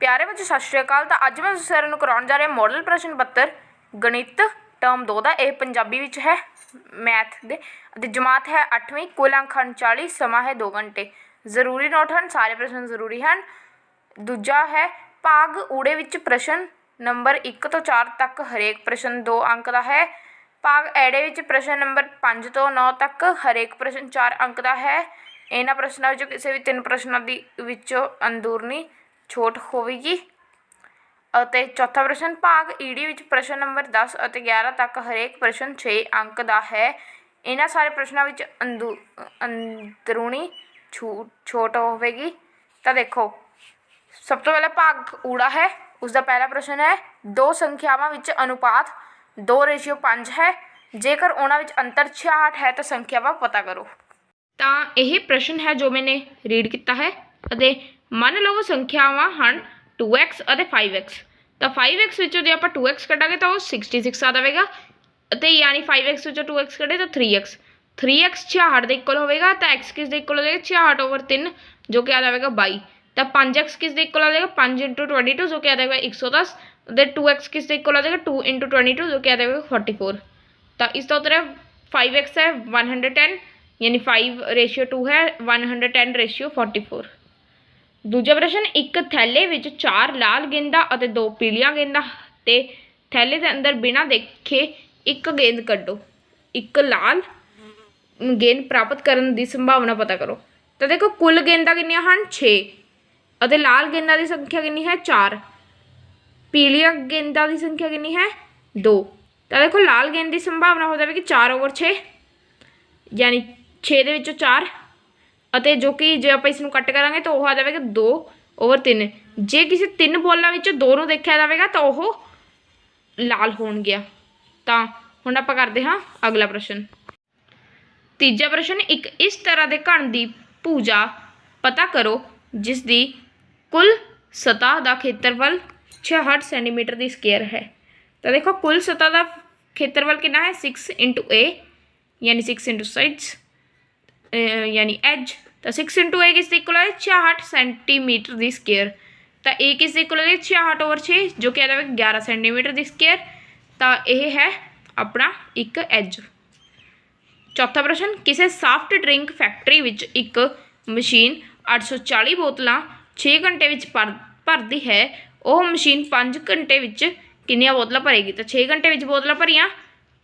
प्यारे बच्चे सत श्री अकाल। तो अज मैं साਰਿਆਂ ਨੂੰ कराउण जा रहा मॉडल प्रश्न पत्र गणित टर्म 2 का। यह पंजाबी विच है, मैथ दे जमात है 8वीं। कुल अंक हैं 40, समा है 2 घंटे। जरूरी नोट हैं, सारे प्रश्न जरूरी हैं। दूजा है भाग ऊड़े विच प्रश्न नंबर 1 तो 4 तक हरेक प्रश्न 2 अंक का है। भाग ऐड़े विच प्रश्न नंबर 5 तो 9 तक हरेक प्रश्न 4 अंक का है। इन्हां प्रश्नों विचों किसी भी 3 प्रश्नों की विचों अंदरूनी छूट होगी। चौथा प्रश्न भाग ईडी विच प्रश्न नंबर 10 और 11 तक हरेक प्रश्न 6 अंक का है। इन्हां सारे प्रश्नों विच अंदरूनी छूट होगी। तो देखो सब तो पहले भाग ऊड़ा है, उसका पहला प्रश्न है दो संख्यावां विच अनुपात 2:5 है। जेकर उन्हां विच अंतर 66 है तो संख्यावां पता करो। तो यही प्रश्न है जो मैंने रीड किया है। मन लो संख्यावां हैं 2x और 5x। तो 5x विचों जो आप 2x कटांगे तो 66 आ जाएगा। यानी 5x विचों 2x कटे तो 3x 66 के इक्वल होगा। तो x किस दे इक्वल हो जाएगा 66/3 जो कि आ जाएगा 22। तो 5x किस दे इक्वल आ जाएगा 5 × 22 जो कि आ जाएगा 110। तो 2x किस दे इक्वल आ जाएगा 2 × 22 जो कि आ जाएगा 44। तो इसका उत्तर है 5x है 110, यानी 5:2 है 110:44। दूजा प्रश्न एक थैले विच 4 लाल गेंदा और 2 पीलियां गेंदा ते थैले के अंदर बिना देखे एक गेंद कड्डो। एक लाल गेंद प्राप्त करने की संभावना पता करो। तो देखो कुल गेंदा कितनी हैं 6 और लाल गेंदा की संख्या कितनी है 4, पीलियां गेंदा की संख्या कितनी है 2। तो देखो लाल गेंद की संभावना हो जाएगी 4/6, यानी 6 के 4 ਅਤੇ जो कि जो आप इसमें कट करांगे तो वह आ जाएगा 2/3। जे किसी 3 बॉलों में 2 नूं देखा जाएगा तो वह लाल होणगियां। तो हुण आपां करदे हां अगला प्रश्न। तीजा प्रश्न एक इस तरह के घन की भुजा पता करो जिसकी कुल सतह का खेत्रफल 66 सेंटीमीटर की स्क्वेयर है। तो देखो कुल सतह का खेत्रफल कितना है 6 × A, यानी 6 × साइड्स यानी एज। तो 6 × A किस इक्वल है 66 सेंटीमीटर की स्क्वेयर। तो ए किस इक्वल है 66/6 जो कि आ जाएगा 11 सेंटीमीटर की स्क्वेयर। तो यह है अपना एक एज। चौथा प्रश्न किसी सॉफ्ट ड्रिंक फैक्ट्री विच एक मशीन 840 बोतलां 6 घंटे विच भरती है। वह मशीन 5 घंटे विच कितनियां बोतलां भरेगी। तो 6 घंटे विच बोतलां भरियां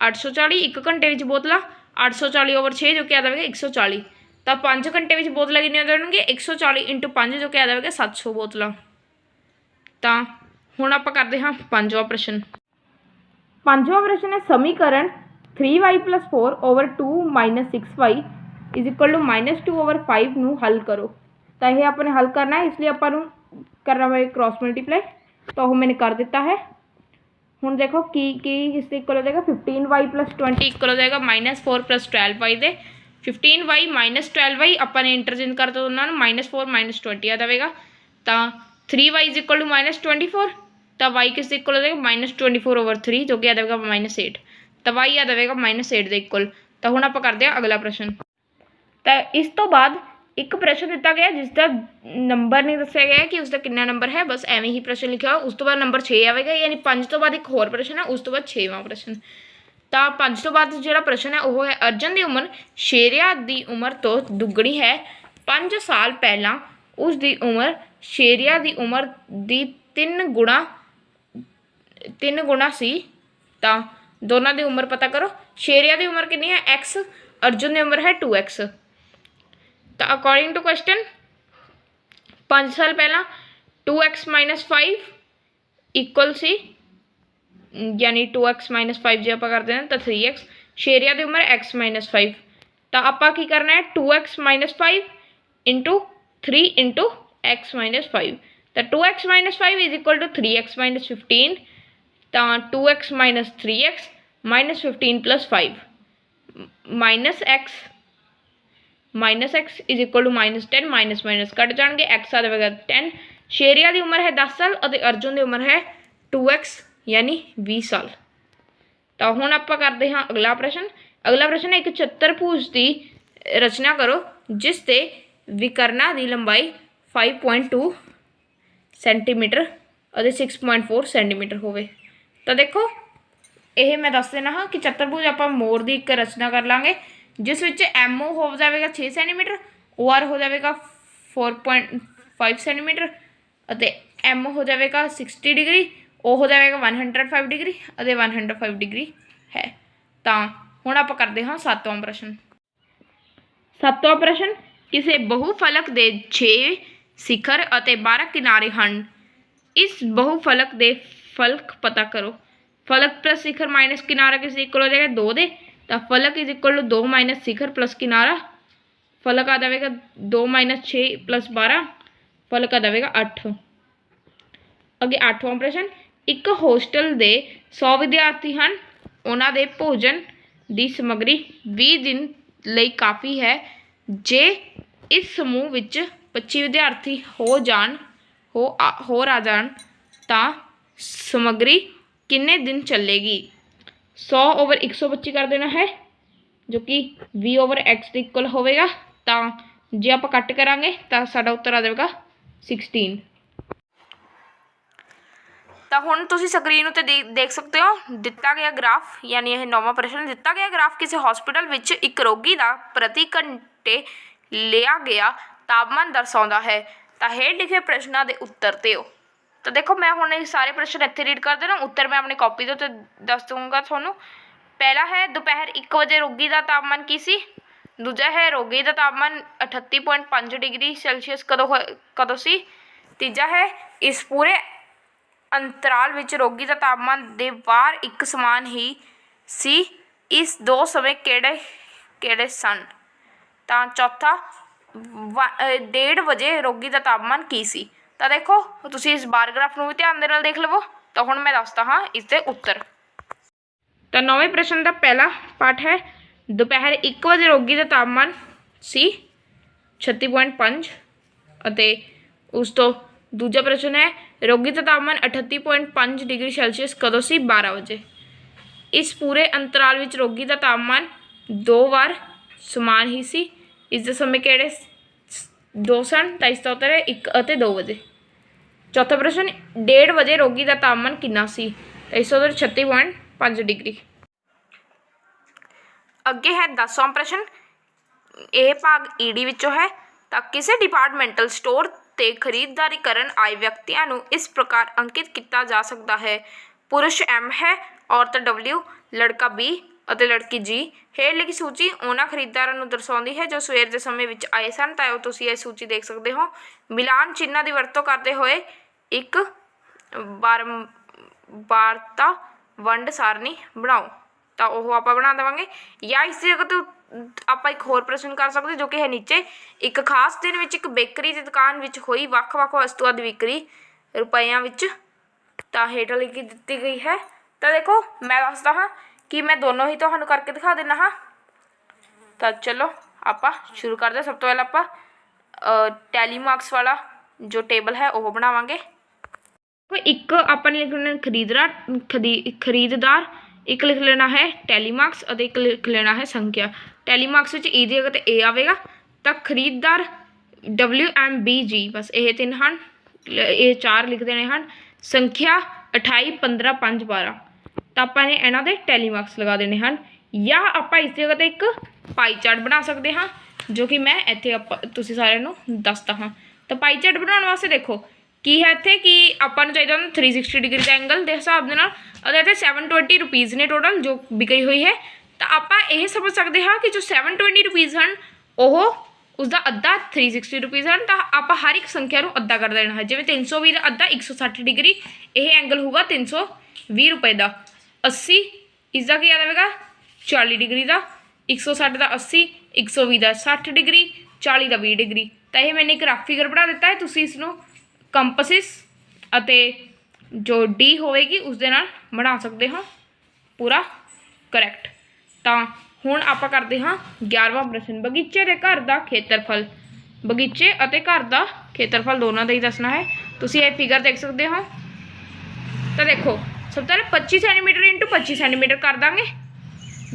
840, 1 घंटे विच बोतलां 840/6 जो कि आ जाएगा 140। तो 5 घंटे में बोतलें कितनी हो जाएगी 140 × 5 जो कि आ जाएगा 700 बोतल। तो हुण आपां करदे हां पंजवां प्रश्न। पंजवां प्रश्न है समीकरण 3y + 4/2 - 6y = -2/5 नूं हल करो। तो यह आपने हल करना है, इसलिए आपां नूं करना है क्रॉस मल्टीप्लाई। तो वह मैंने कर दिता है। हुण देखो की इसके इक्वल हो जाएगा 15y + 20 इक्वल हो जाएगा -4 + 12y दे। 15y - 12y अपने इंटरचेंज कर दो दोनों, -4 - 20 आ जाएगा। तो 3y = -24। तो y किस इक्वल हो जाएगा -24/3 जो कि आ जाएगा -8। तो y आ जाएगा -8 के इक्वल। तो हुण आपां करदे हां अगला प्रश्न। तो इस तो बाद एक प्रश्न दिता गया जिसका नंबर नहीं दस्या गया कि उसका कितना नंबर है, बस एवं ही प्रश्न लिखा हो। उस तो बाद नंबर 6 आएगा, यानी 5 तो बाद एक होर प्रश्न है, उस तो बाद 6वां प्रश्न। तो 5 तो बाद जो प्रश्न है वह है अर्जन की उम्र शेरिया की उम्र तो दुगनी है। 5 साल पहला उसकी उम्र शेरिया की उम्र की 3 गुणा सी। तो दोनों की उम्र पता करो। शेरिया की उम्र कितनी है x, अर्जुन की उम्र है 2x। तो अकॉर्डिंग टू क्वेश्चन 5 साल पहला 2x - 5 इक्वल सी, यानी 2x - 5 जो आप करते हैं तो 3x। शेरिया की उम्र x - 5। तो आप की करना है 2x - 5 × 3 × x - 5। तो 2x - 5 = 3x - 15। तो 2x - 3x -15 + 5 -x = -10 कट जाएंगे, x आ जाएगा 10। शेरिया की उम्र है 10 साल और अर्जुन की उम्र है 2x यानी 20 साल। तो हुण आपां करदे हां अगला प्रश्न। अगला प्रश्न है एक चतुर्भुज की रचना करो जिसते विकर्णा की लंबाई 5.2 ਸੈਂਟੀਮੀਟਰ ਅਤੇ 6.4 ਸੈਂਟੀਮੀਟਰ ਹੋਵੇ। ਤਾਂ ਦੇਖੋ ਇਹ ਮੈਂ ਦੱਸ ਦੇਣਾ ਹਾਂ ਕਿ ਚਤੁਰਭੁਜ ਆਪਾਂ ਮੋਰ ਦੀ ਇੱਕ ਰਚਨਾ ਕਰ ਲਾਂਗੇ ਜਿਸ ਵਿੱਚ MO ਹੋ ਜਾਵੇਗਾ 6 ਸੈਂਟੀਮੀਟਰ, OR ਹੋ ਜਾਵੇਗਾ 4.5 ਸੈਂਟੀਮੀਟਰ ਅਤੇ M ਹੋ ਜਾਵੇਗਾ 60 ਡਿਗਰੀ, O ਹੋ ਜਾਵੇਗਾ 105 ਡਿਗਰੀ ਅਤੇ 105 ਡਿਗਰੀ ਹੈ। ਤਾਂ ਹੁਣ ਆਪਾਂ ਕਰਦੇ ਹਾਂ 7ਵਾਂ ਪ੍ਰਸ਼ਨ। 7ਵਾਂ ਪ੍ਰਸ਼ਨ, ਕਿਸੇ ਬਹੁਫਲਕ ਦੇ 6 ਸਿਖਰ ਅਤੇ 12 ਕਿਨਾਰੇ ਹਨ। ਇਸ ਬਹੁਫਲਕ ਦੇ ਫਲਕ ਪਤਾ ਕਰੋ। ਫਲਕ ਪਲਸ ਸਿਖਰ ਮਾਈਨਸ ਕਿਨਾਰਾ ਕਿਸ ਇਕੁਅਲ ਹੋ ਜਾਏਗਾ 2 ਦੇ, ਤਾਂ ਫਲਕ ਇਜ਼ ਇਕੁਅਲ ਟੂ 2 ਮਾਈਨਸ ਸਿਖਰ ਪਲਸ ਕਿਨਾਰਾ। ਫਲਕ ਆ ਜਾਵੇਗਾ 2 ਮਾਈਨਸ 6 ਪਲਸ 12, ਫਲਕ ਆ ਜਾਵੇਗਾ 8। ਅੱਗੇ 8ਵਾਂ ਪ੍ਰਸ਼ਨ, ਇੱਕ ਹੋਸਟਲ ਦੇ 100 ਵਿਦਿਆਰਥੀ ਹਨ। ਉਹਨਾਂ ਦੇ ਭੋਜਨ ਦੀ ਸਮੱਗਰੀ 20 ਦਿਨ ਲਈ ਕਾਫੀ ਹੈ। ਜੇ ਇਸ ਸਮੂਹ ਵਿੱਚ 25 ਵਿਦਿਆਰਥੀ ਹੋਰ ਆ ਜਾਣ ਤਾਂ ਸਮੱਗਰੀ ਕਿੰਨੇ ਦਿਨ ਚੱਲੇਗੀ। 100 ਓਵਰ 125 ਕਰ ਦੇਣਾ ਹੈ ਜੋ ਕਿ 20 ਓਵਰ x ਦੇ ਇਕੁਅਲ ਹੋਵੇਗਾ। ਤਾਂ ਜੇ ਆਪਾਂ ਕੱਟ ਕਰਾਂਗੇ ਤਾਂ ਸਾਡਾ ਉੱਤਰ ਆ ਜਾਵੇਗਾ 16। ਤਾਂ ਹੁਣ ਤੁਸੀਂ ਸਕਰੀਨ ਉੱਤੇ ਦੇਖ ਸਕਦੇ ਹੋ ਦਿੱਤਾ ਗਿਆ ਗ੍ਰਾਫ, ਯਾਨੀ ਇਹ 9ਵਾਂ ਪ੍ਰਸ਼ਨ। ਦਿੱਤਾ ਗਿਆ ਗ੍ਰਾਫ ਕਿਸੇ ਹਸਪੀਟਲ ਵਿੱਚ ਇੱਕ ਰੋਗੀ ਦਾ ਪ੍ਰਤੀ ਘੰਟੇ ਲਿਆ ਗਿਆ ਤਾਪਮਾਨ ਦਰਸਾਉਂਦਾ ਹੈ। ਤਾਂ ਹੇਠ ਲਿਖੇ ਪ੍ਰਸ਼ਨਾਂ ਦੇ ਉੱਤਰ ਦਿਓ। ਤਾਂ ਦੇਖੋ ਮੈਂ ਹੁਣ ਇਹ ਸਾਰੇ ਪ੍ਰਸ਼ਨ ਇੱਥੇ ਰੀਡ ਕਰ ਦੇਣਾ, ਉੱਤਰ ਮੈਂ ਆਪਣੀ ਕਾਪੀ ਦੇ ਉੱਤੇ ਦੱਸ ਦੂੰਗਾ ਤੁਹਾਨੂੰ। ਪਹਿਲਾ ਹੈ ਦੁਪਹਿਰ 1 ਵਜੇ ਰੋਗੀ ਦਾ ਤਾਪਮਾਨ ਕੀ ਸੀ। ਦੂਜਾ ਹੈ ਰੋਗੀ ਦਾ ਤਾਪਮਾਨ 38.5 ਡਿਗਰੀ ਸੈਲਸੀਅਸ ਕਦੋਂ ਸੀ। ਤੀਜਾ ਹੈ ਇਸ ਪੂਰੇ ਅੰਤਰਾਲ ਵਿੱਚ ਰੋਗੀ ਦਾ ਤਾਪਮਾਨ ਦੇ ਵਾਰ ਇੱਕ ਸਮਾਨ ਹੀ ਸੀ। ਇਸ ਦੋ ਸਮੇਂ ਕਿਹੜੇ ਸਨ। ਤਾਂ ਚੌਥਾ 1:30 ਵਜੇ ਰੋਗੀ ਦਾ ਤਾਪਮਾਨ ਕੀ ਸੀ। ਤਾਂ ਦੇਖੋ ਤੁਸੀਂ ਇਸ ਬਾਰ ਗ੍ਰਾਫ ਨੂੰ ਵੀ ਧਿਆਨ ਦੇ ਨਾਲ ਦੇਖ ਲਵੋ। ਤਾਂ ਹੁਣ ਮੈਂ ਦੱਸਦਾ ਹਾਂ ਇਸ ਦੇ ਉੱਤਰ। ਤਾਂ 9ਵੇਂ ਪ੍ਰਸ਼ਨ ਦਾ ਪਹਿਲਾ ਪਾਠ ਹੈ ਦੁਪਹਿਰ 1 ਵਜੇ ਰੋਗੀ ਦਾ ਤਾਪਮਾਨ ਸੀ 36.5 ਅਤੇ ਉਸ ਤੋਂ ਦੂਜਾ ਪ੍ਰਸ਼ਨ ਹੈ ਰੋਗੀ ਦਾ ਤਾਪਮਾਨ 38.5 ਡਿਗਰੀ ਸੈਲਸੀਅਸ ਕਦੋਂ ਸੀ। 12 ਵਜੇ। ਇਸ ਪੂਰੇ ਅੰਤਰਾਲ ਵਿੱਚ ਰੋਗੀ ਦਾ ਤਾਪਮਾਨ 2 ਵਾਰ ਸਮਾਨ ਹੀ ਸੀ। ਇਸ ਦੇ ਸਮੇਂ ਕਿਹੜੇ 2 ਸਨ। ਤਾਂ ਇਸ ਦਾ ਉੱਤਰ ਹੈ 1 ਅਤੇ 2 ਵਜੇ। ਚੌਥਾ ਪ੍ਰਸ਼ਨ 1:30 ਵਜੇ ਰੋਗੀ ਦਾ ਤਾਪਮਾਨ ਕਿੰਨਾ ਸੀ। ਤਾਂ ਇਸ ਦਾ ਉੱਤਰ 36.5 ਡਿਗਰੀ। ਅੱਗੇ ਹੈ 10ਵਾਂ ਪ੍ਰਸ਼ਨ। ਇਹ ਭਾਗ ਈਡੀ ਵਿੱਚੋਂ ਹੈ। ਤਾਂ ਕਿਸੇ ਡਿਪਾਰਟਮੈਂਟਲ ਸਟੋਰ ਤੇ ਖਰੀਦਦਾਰੀ ਕਰਨ ਆਏ ਵਿਅਕਤੀਆਂ ਨੂੰ ਇਸ ਪ੍ਰਕਾਰ ਅੰਕਿਤ ਕੀਤਾ ਜਾ ਸਕਦਾ ਹੈ। ਪੁਰਸ਼ M ਹੈ, ਔਰਤ W, ਲੜਕਾ B ਅਤੇ ਲੜਕੀ G। ਹੇਠ ਲਿਖੀ ਸੂਚੀ ਉਹਨਾਂ ਖਰੀਦਦਾਰਾਂ ਨੂੰ ਦਰਸਾਉਂਦੀ ਹੈ ਜੋ ਸਵੇਰ ਦੇ ਸਮੇਂ ਵਿੱਚ ਆਏ ਸਨ। ਤਾਂ ਉਹ ਤੁਸੀਂ ਇਹ ਸੂਚੀ ਦੇਖ ਸਕਦੇ ਹੋ। ਮਿਲਾਨ ਚਿੰਨ੍ਹਾਂ ਦੀ ਵਰਤੋਂ ਕਰਦੇ ਹੋਏ ਇੱਕ ਵਾਰਤਾ ਵੰਡ ਸਾਰਣੀ ਬਣਾਓ। ਤਾਂ ਉਹ ਆਪਾਂ ਬਣਾ ਦੇਵਾਂਗੇ। ਜਾਂ ਇਸ ਦੀ ਜਗ੍ਹਾ ਤੋਂ ਆਪਾਂ ਇੱਕ ਹੋਰ ਪ੍ਰਸ਼ਨ ਕਰ ਸਕਦੇ ਜੋ ਕਿ ਹੈ ਨੀਚੇ। ਇੱਕ ਖਾਸ ਦਿਨ ਵਿੱਚ ਇੱਕ ਬੇਕਰੀ ਦੀ ਦੁਕਾਨ ਵਿੱਚ ਹੋਈ ਵੱਖ-ਵੱਖ ਵਸਤੂਆਂ ਦੀ ਵਿਕਰੀ ਰੁਪਈਆਂ ਵਿੱਚ। ਤਾਂ ਹੇਠ ਲਿਖੀ ਦਿੱਤੀ ਗਈ ਹੈ। ਤਾਂ ਦੇਖੋ ਮੈਂ ਦੱਸਦਾ ਹਾਂ ਕਿ ਮੈਂ ਦੋਨੋਂ ਹੀ ਤੁਹਾਨੂੰ ਕਰਕੇ ਦਿਖਾ ਦਿੰਦਾ ਹਾਂ। ਤਾਂ ਚਲੋ ਆਪਾਂ ਸ਼ੁਰੂ ਕਰਦੇ ਹਾਂ। ਸਭ ਤੋਂ ਪਹਿਲਾਂ ਆਪਾਂ ਟੈਲੀਮਾਰਕਸ ਵਾਲਾ ਜੋ ਟੇਬਲ ਹੈ ਉਹ ਬਣਾਵਾਂਗੇ। ਇੱਕ ਆਪਾਂ ਨੇ ਲਿਖ ਲੈਣਾ ਖਰੀਦਦਾਰ, ਇੱਕ ਲਿਖ ਲੈਣਾ ਹੈ ਟੈਲੀਮਾਰਕਸ ਅਤੇ ਇੱਕ ਲਿਖ ਲੈਣਾ ਹੈ ਸੰਖਿਆ। ਟੈਲੀਮਾਰਕਸ ਵਿੱਚ E ਦੀ ਜਗ੍ਹਾ 'ਤੇ A ਆਵੇਗਾ। ਤਾਂ ਖਰੀਦਦਾਰ WMBG ਬਸ ਇਹ 3 ਹਨ। ਇਹ 4 ਲਿਖ ਦੇਣੇ ਹਨ। ਸੰਖਿਆ 28, 15, 5, 12। ਤਾਂ ਆਪਾਂ ਨੇ ਇਹਨਾਂ ਦੇ ਟੈਲੀਮਾਰਕਸ ਲਗਾ ਦੇਣੇ ਹਨ। ਜਾਂ ਆਪਾਂ ਇਸ ਜਗ੍ਹਾ 'ਤੇ ਇੱਕ ਪਾਈ ਚਾਰਟ ਬਣਾ ਸਕਦੇ ਹਾਂ ਜੋ ਕਿ ਮੈਂ ਇੱਥੇ ਤੁਸੀਂ ਸਾਰਿਆਂ ਨੂੰ ਦੱਸਦਾ ਹਾਂ। ਤਾਂ ਪਾਈ ਚਾਰਟ ਬਣਾਉਣ ਵਾਸਤੇ ਦੇਖੋ ਕੀ ਹੈ ਇੱਥੇ ਕਿ ਆਪਾਂ ਨੂੰ ਚਾਹੀਦਾ 360 ਡਿਗਰੀ ਦਾ ਐਂਗਲ ਦੇ ਹਿਸਾਬ ਦੇ ਨਾਲ। ਅਤੇ ਇੱਥੇ 720 ਰੁਪੀਜ਼ ਨੇ ਟੋਟਲ ਜੋ ਵਿਕਰੀ ਹੋਈ ਹੈ। ਤਾਂ ਆਪਾਂ ਇਹ ਸਮਝ ਸਕਦੇ ਹਾਂ ਕਿ ਜੋ 720 ਰੁਪੀਜ਼ ਹਨ ਉਹ ਉਸਦਾ ਅੱਧਾ 360 ਰੁਪੀਜ਼ ਹਨ। ਤਾਂ ਆਪਾਂ ਹਰ ਇੱਕ ਸੰਖਿਆ ਨੂੰ ਅੱਧਾ ਕਰ ਦੇਣਾ ਹੈ। ਜਿਵੇਂ 320 ਦਾ ਅੱਧਾ 160 ਡਿਗਰੀ, ਇਹ ਐਂਗਲ ਹੋਊਗਾ 320 ਰੁਪਏ ਦਾ। 80 ਇਸਦਾ ਕੀ ਆ ਜਾਵੇਗਾ 40 ਡਿਗਰੀ ਦਾ। 160 ਦਾ 80, 120 ਦਾ 60 ਡਿਗਰੀ, 40 ਦਾ 20 ਡਿਗਰੀ। ਤਾਂ ਇਹ ਮੈंने ਇੱਕ ਰਫ ਫਿਗਰ ਬਣਾ ਦਿੱਤਾ ਹੈ। ਤੁਸੀਂ ਇਸ ਨੂੰ ਕੰਪਸਿਸ ਅਤੇ ਜੋ D ਹੋਵੇਗੀ ਉਸ ਦੇ ਨਾਲ ਬਣਾ ਸਕਦੇ ਹੋ ਪੂਰਾ ਕਰੈਕਟ। ਤਾਂ ਹੁਣ ਆਪਾਂ ਕਰਦੇ ਹਾਂ 11ਵਾਂ ਪ੍ਰਸ਼ਨ। ਬਗੀਚੇ ਦੇ ਘਰ ਦਾ ਖੇਤਰਫਲ। ਬਗੀਚੇ ਅਤੇ ਘਰ ਦਾ ਖੇਤਰਫਲ ਦੋਨਾਂ ਦਾ ਹੀ ਦੱਸਣਾ ਹੈ। ਤੁਸੀਂ ਇਹ ਫਿਗਰ ਦੇਖ ਸਕਦੇ ਹੋ। ਤਾਂ ਦੇਖੋ ਸਭ ਤੋਂ ਪਹਿਲਾਂ 25 ਸੈਂਟੀਮੀਟਰ ਇੰਟੂ 25 ਸੈਂਟੀਮੀਟਰ ਕਰ ਦਾਂਗੇ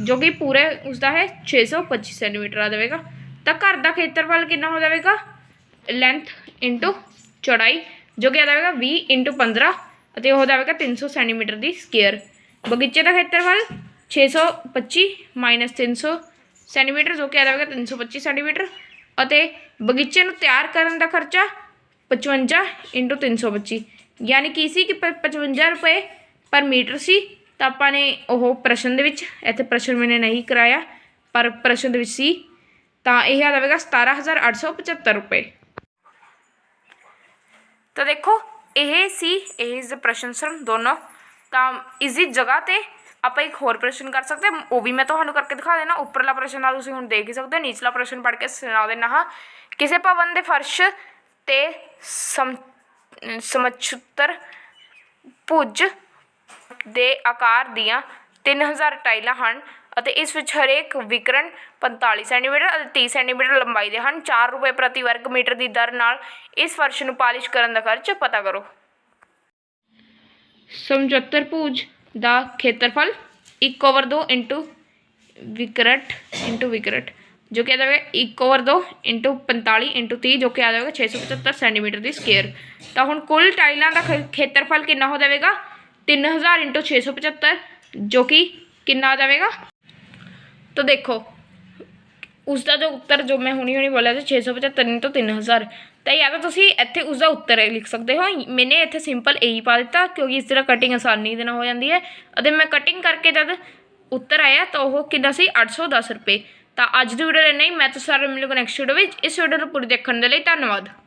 ਜੋ ਕਿ ਪੂਰੇ ਉਸਦਾ ਹੈ 625 ਸੈਂਟੀਮੀਟਰ ਆ ਜਾਵੇਗਾ। ਤਾਂ ਘਰ ਦਾ ਖੇਤਰਫਲ ਕਿੰਨਾ ਹੋ ਜਾਵੇਗਾ ਲੈਂਥ ਇੰਟੂ ਚੌੜਾਈ। ਜੋ ਕਿ ਆ ਜਾਵੇਗਾ 20 × 15 ਅਤੇ ਉਹ ਜਾਵੇਗਾ 300 ਸੈਂਟੀਮੀਟਰ ਦੀ ਸਕੁਅਰ। ਬਗੀਚੇ ਦਾ ਖੇਤਰਫਲ 625 - 300 ਸੈਂਟੀਮੀਟਰ ਜੋ ਕਿ ਆ ਜਾਵੇਗਾ 325 ਸੈਂਟੀਮੀਟਰ ਅਤੇ ਬਗੀਚੇ ਨੂੰ ਤਿਆਰ ਕਰਨ ਦਾ ਖਰਚਾ 55 × 325 ਯਾਨੀ ਕਿ ਸੀ ਕਿ 55 ਰੁਪਏ ਪਰ ਮੀਟਰ ਸੀ। ਤਾਂ ਆਪਾਂ ਨੇ ਉਹ ਪ੍ਰਸ਼ਨ ਦੇ ਵਿੱਚ, ਇੱਥੇ ਪ੍ਰਸ਼ਨ ਮੈਨੇ ਨਹੀਂ ਕਰਾਇਆ ਪਰ ਪ੍ਰਸ਼ਨ ਦੇ ਵਿੱਚ ਸੀ, ਤਾਂ ਇਹ ਆ ਜਾਵੇਗਾ 17,875 ਰੁਪਏ। ਤਾਂ ਦੇਖੋ ਇਹ ਸੀ ਇਹ ਪ੍ਰਸ਼ਨ ਸਰ ਦੋਨੋਂ। ਤਾਂ ਇਸ ਦੀ ਜਗ੍ਹਾ 'ਤੇ ਆਪਾਂ ਇੱਕ ਹੋਰ ਪ੍ਰਸ਼ਨ ਕਰ ਸਕਦੇ, ਉਹ ਵੀ ਮੈਂ ਤੁਹਾਨੂੰ ਕਰਕੇ ਦਿਖਾ ਦੇਣਾ। ਉੱਪਰਲਾ ਪ੍ਰਸ਼ਨ ਨਾਲ ਤੁਸੀਂ ਹੁਣ ਦੇਖ ਹੀ ਸਕਦੇ ਹੋ, ਨੀਚਲਾ ਪ੍ਰਸ਼ਨ ਪੜ੍ਹ ਕੇ ਸੁਣਾ ਦੇਣਾ। ਹਾਂ, ਕਿਸੇ ਭਵਨ ਦੇ ਫਰਸ਼ 'ਤੇ ਸਮਛੁੱਤਰ ਭੁਜ ਦੇ ਆਕਾਰ ਦੀਆਂ 3000 ਟਾਈਲਾਂ ਹਨ ਅਤੇ ਇਸ ਵਿੱਚ ਹਰੇਕ ਵਿਕਰਨ 45 ਸੈਂਟੀਮੀਟਰ ਅਤੇ 30 ਸੈਂਟੀਮੀਟਰ ਲੰਬਾਈ ਦੇ ਹਨ। 4 ਰੁਪਏ ਪ੍ਰਤੀ ਵਰਗ ਮੀਟਰ ਦੀ ਦਰ ਨਾਲ ਇਸ ਫਰਸ਼ ਨੂੰ ਪਾਲਿਸ਼ ਕਰਨ ਦਾ ਖਰਚ ਪਤਾ ਕਰੋ। ਸਮਝੌਤਰ ਭੁਜ ਦਾ ਖੇਤਰਫਲ 1/2 × ਵਿਕਰਟ ਜੋ ਕਿ ਆ ਜਾਵੇਗਾ 1/2 × 45 × 30 ਜੋ ਕਿ ਆ ਜਾਵੇਗਾ 675 ਸੈਂਟੀਮੀਟਰ ਦੀ ਸਕੁਅਰ। ਤਾਂ ਹੁਣ ਕੁੱਲ ਟਾਈਲਾਂ ਦਾ ਖੇਤਰਫਲ ਕਿੰਨਾ ਹੋ ਜਾਵੇਗਾ 3000 × 675 ਜੋ ਕਿ ਕਿੰਨਾ ਆ ਜਾਵੇਗਾ। ਤਾਂ ਦੇਖੋ ਉਸਦਾ ਜੋ ਉੱਤਰ ਜੋ ਮੈਂ ਹੁਣੀ ਬੋਲਿਆ ਸੀ 675 × 3000, ਤਾਂ ਜਾਂ ਤਾਂ ਤੁਸੀਂ ਇੱਥੇ ਉਸਦਾ ਉੱਤਰ ਲਿਖ ਸਕਦੇ ਹੋ। ਮੈਨੇ ਇੱਥੇ ਸਿੰਪਲ ਇਹੀ ਪਾ ਦਿੱਤਾ ਕਿਉਂਕਿ ਇਸ ਤਰ੍ਹਾਂ ਕਟਿੰਗ ਆਸਾਨੀ ਦੇ ਨਾਲ ਹੋ ਜਾਂਦੀ ਹੈ। ਅਤੇ ਮੈਂ ਕਟਿੰਗ ਕਰਕੇ ਜਦ ਉੱਤਰ ਆਇਆ ਤਾਂ ਉਹ ਕਿੰਨਾ ਸੀ 810 ਰੁਪਏ। ਤਾਂ ਅੱਜ ਦੀ ਵੀਡੀਓ ਇੰਨਾ ਹੀ। ਮੈਂ ਤੁਸੀਂ ਸਾਰੇ ਮਿਲੂਗਾ ਨੈਕਸਟ ਵੀਡੀਓ ਵਿੱਚ। ਇਸ ਵੀਡੀਓ ਨੂੰ ਪੂਰੀ ਦੇਖਣ ਦੇ ਲਈ ਧੰਨਵਾਦ।